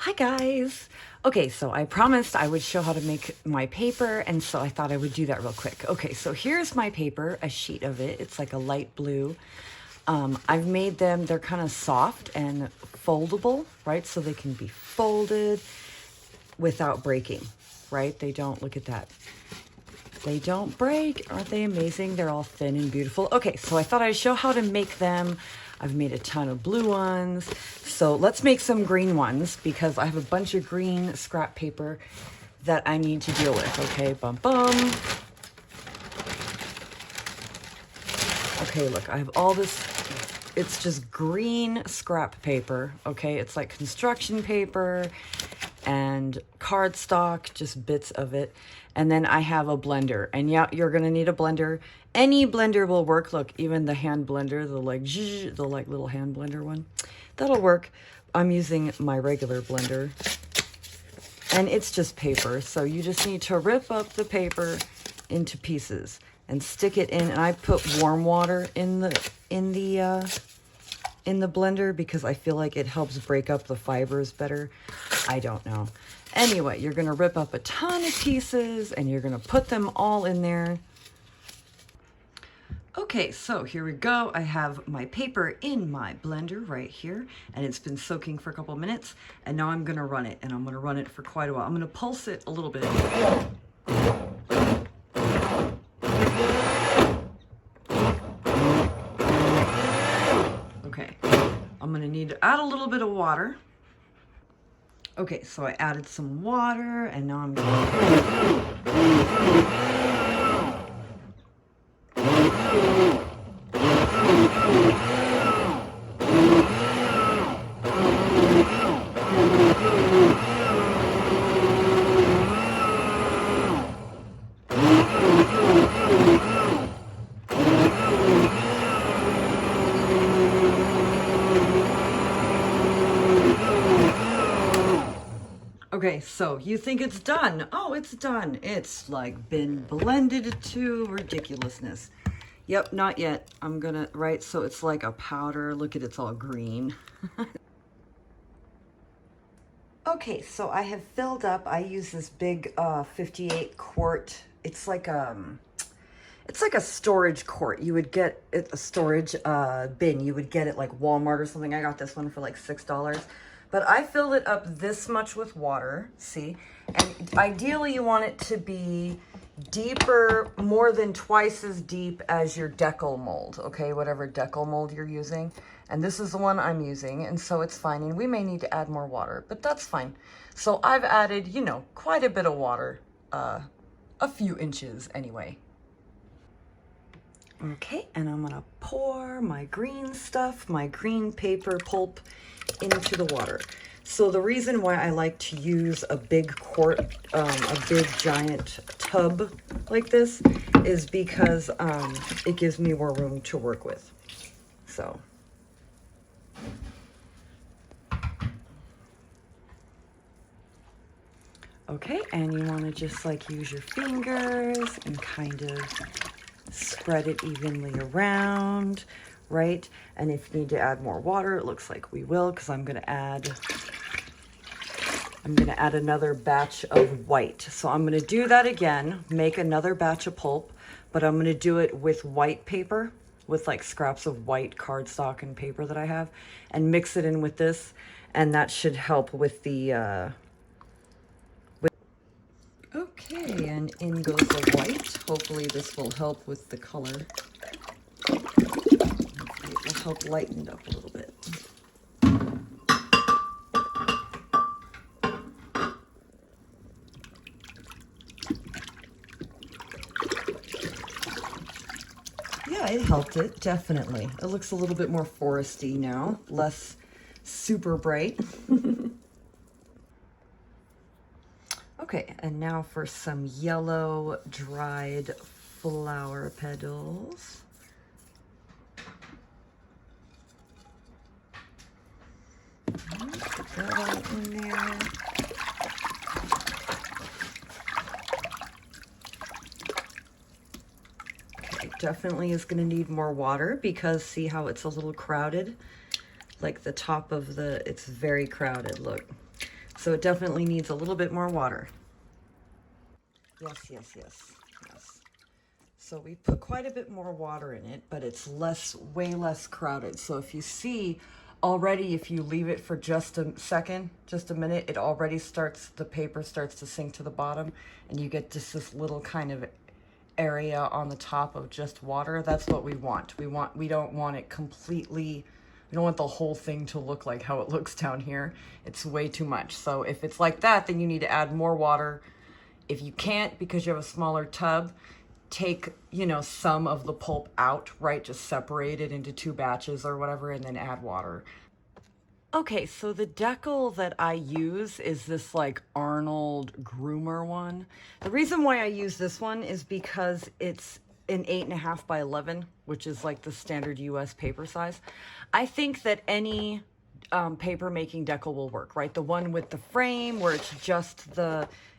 Hi guys! Okay, so I promised I would show how to make my paper, and so I thought I would do that real quick. Okay, so here's my paper, a sheet of it. It's like a light blue. I've made them, they're kind of soft and foldable, right? So they can be folded without breaking, right? They don't, look at that. They don't break. Aren't they amazing? They're all thin and beautiful. Okay, so I thought I'd show how to make them. I've made a ton of blue ones. So let's make some green ones because I have a bunch of green scrap paper that I need to deal with. Okay, bum bum. Okay, look, I have all this. It's just green scrap paper. Okay, it's like construction paper and cardstock, just bits of it. And then I have a blender, and yeah, you're gonna need a blender. Any blender will work. Look, even the hand blender, the like little hand blender one, that'll work. I'm using my regular blender, and it's just paper. So you just need to rip up the paper into pieces and stick it in. And I put warm water in the blender because I feel like it helps break up the fibers better. I don't know. Anyway, you're gonna rip up a ton of pieces and you're gonna put them all in there. Okay, so here we go. I have my paper in my blender right here, and it's been soaking for a couple minutes, and now I'm gonna run it, and I'm gonna run it for quite a while. I'm gonna pulse it a little bit. Okay, I'm gonna need to add a little bit of water. Okay, so I added some water, and now I'm Okay, so you think it's done. Oh, it's done. It's like been blended to ridiculousness. Yep, not yet. I'm gonna, right, so it's like a powder. Look at it's all green. Okay, so I have filled up. I use this big 58 quart. It's like a storage quart. You would get it, a storage bin. You would get it like Walmart or something. I got this one for like $6. But I filled it up this much with water, see? And ideally you want it to be deeper, more than twice as deep as your decal mold, okay? Whatever decal mold you're using. And this is the one I'm using, and so it's fine. And we may need to add more water, but that's fine. So I've added, you know, quite a bit of water, a few inches anyway. Okay, and I'm gonna pour my green stuff, my green paper pulp into the water. So the reason why I like to use a big quart, a big giant tub like this is because it gives me more room to work with. So. Okay, and you wanna just like use your fingers and kind of spread it evenly around, right? And if you need to add more water, it looks like we will, because I'm gonna add another batch of white. So I'm gonna do that again, make another batch of pulp, but I'm gonna do it with white paper, with like scraps of white cardstock and paper that I have, and mix it in with this, and that should help with the Okay, and in goes the white. Hopefully this will help with the color. Hopefully it will help lighten it up a little bit. Yeah, it helped it, definitely. It looks a little bit more foresty now, less super bright. Okay, and now for some yellow dried flower petals. Put that all in there. Okay, definitely is going to need more water because see how it's a little crowded? Like the top of the, it's very crowded, look. So it definitely needs a little bit more water. Yes, yes, yes, yes. So we put quite a bit more water in it, but it's way less crowded. So if you see already, if you leave it for just a second, just a minute, it already the paper starts to sink to the bottom, and you get just this little kind of area on the top of just water. That's what we want. We don't want it completely, we don't want the whole thing to look like how it looks down here. It's way too much. So if it's like that, then you need to add more water. If you can't, because you have a smaller tub, take, you know, some of the pulp out, right? Just separate it into 2 batches or whatever, and then add water. Okay, so the decal that I use is this like Arnold Groomer one. The reason why I use this one is because it's an 8.5 by 11, which is like the standard US paper size. I think that any paper making decal will work, right? The one with the frame where it's just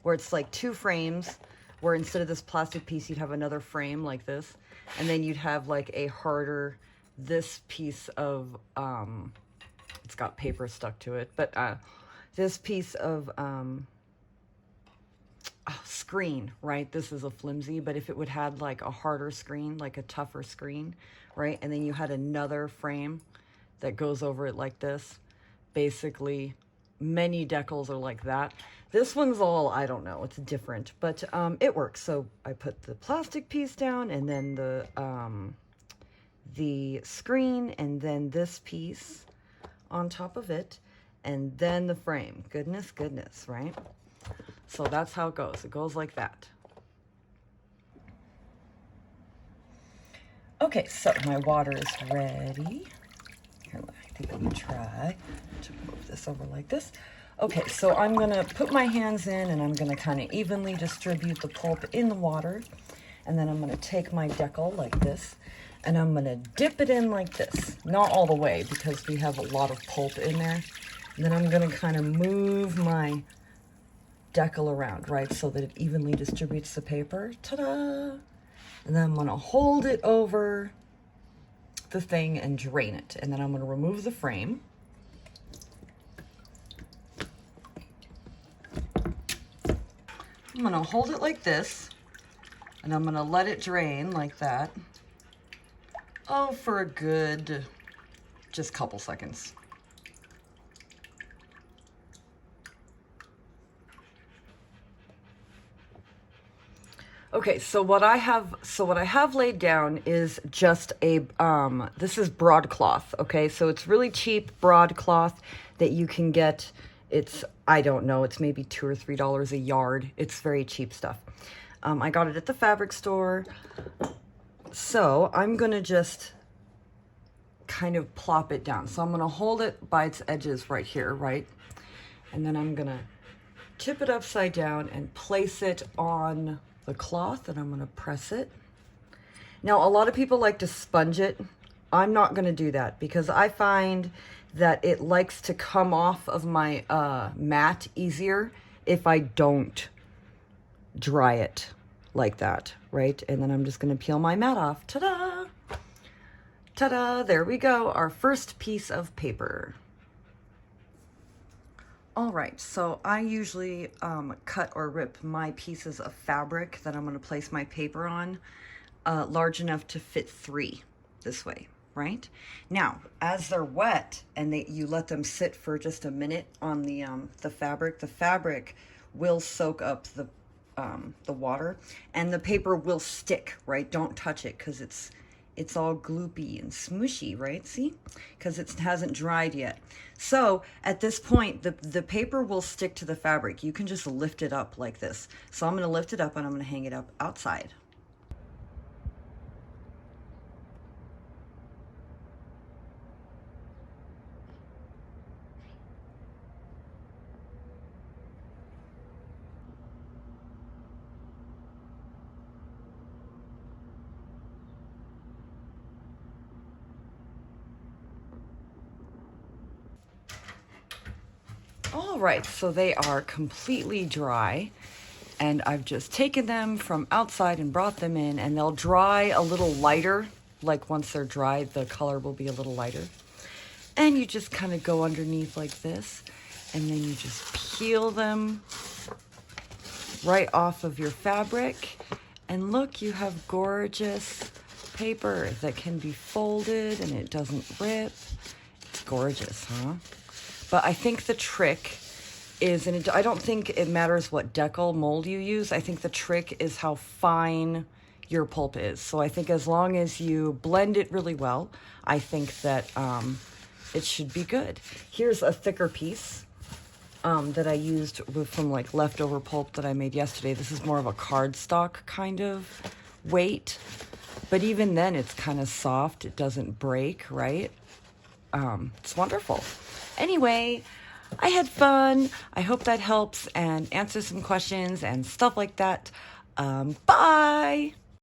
where it's like 2 frames, where instead of this plastic piece, you'd have another frame like this. And then you'd have like a harder, this piece of, it's got paper stuck to it, but this piece of screen, right? This is a flimsy, but if it would had like a harder screen, like a tougher screen, right? And then you had another frame that goes over it like this. Basically, many decals are like that. This one's all, I don't know, it's different, but it works. So I put the plastic piece down, and then the screen, and then this piece on top of it, and then the frame. Goodness, goodness, right? So that's how it goes. It goes like that. Okay, so my water is ready. Here, I think let me try to move this over like this. Okay, so I'm gonna put my hands in, and I'm gonna kind of evenly distribute the pulp in the water. And then I'm gonna take my decal like this, and I'm gonna dip it in like this. Not all the way, because we have a lot of pulp in there. And then I'm gonna kind of move my decal around, right, so that it evenly distributes the paper. Ta-da! And then I'm gonna hold it over the thing and drain it. And then I'm gonna remove the frame. I'm gonna hold it like this, and I'm gonna let it drain like that. Oh, for a good, just couple seconds. Okay, so what I have laid down is just a, this is broadcloth, okay? So it's really cheap broadcloth that you can get. It's, I don't know, it's maybe $2 or $3 a yard. It's very cheap stuff. I got it at the fabric store. So I'm gonna just kind of plop it down. So I'm gonna hold it by its edges right here, right? And then I'm gonna tip it upside down and place it on the cloth, and I'm gonna press it. Now, a lot of people like to sponge it. I'm not gonna do that because I find that it likes to come off of my mat easier if I don't dry it like that, right? And then I'm just gonna peel my mat off. Ta-da! Ta-da! There we go, our first piece of paper. All right, so I usually cut or rip my pieces of fabric that I'm gonna place my paper on large enough to fit 3 this way, right? Now, as they're wet and you let them sit for just a minute on the fabric will soak up the water, and the paper will stick, right? Don't touch it because it's all gloopy and smushy, right? See? Because it hasn't dried yet. So at this point, the paper will stick to the fabric. You can just lift it up like this. So I'm gonna lift it up and I'm gonna hang it up outside. All right, so they are completely dry, and I've just taken them from outside and brought them in, and they'll dry a little lighter. Like once they're dry, the color will be a little lighter. And you just kind of go underneath like this, and then you just peel them right off of your fabric. And look, you have gorgeous paper that can be folded and it doesn't rip. It's gorgeous, huh? But I think the trick is, and I don't think it matters what decal mold you use. I think the trick is how fine your pulp is. So I think as long as you blend it really well, I think that it should be good. Here's a thicker piece that I used from like leftover pulp that I made yesterday. This is more of a cardstock kind of weight, but even then it's kind of soft. It doesn't break, right? It's wonderful. Anyway, I had fun. I hope that helps and answers some questions and stuff like that. Bye!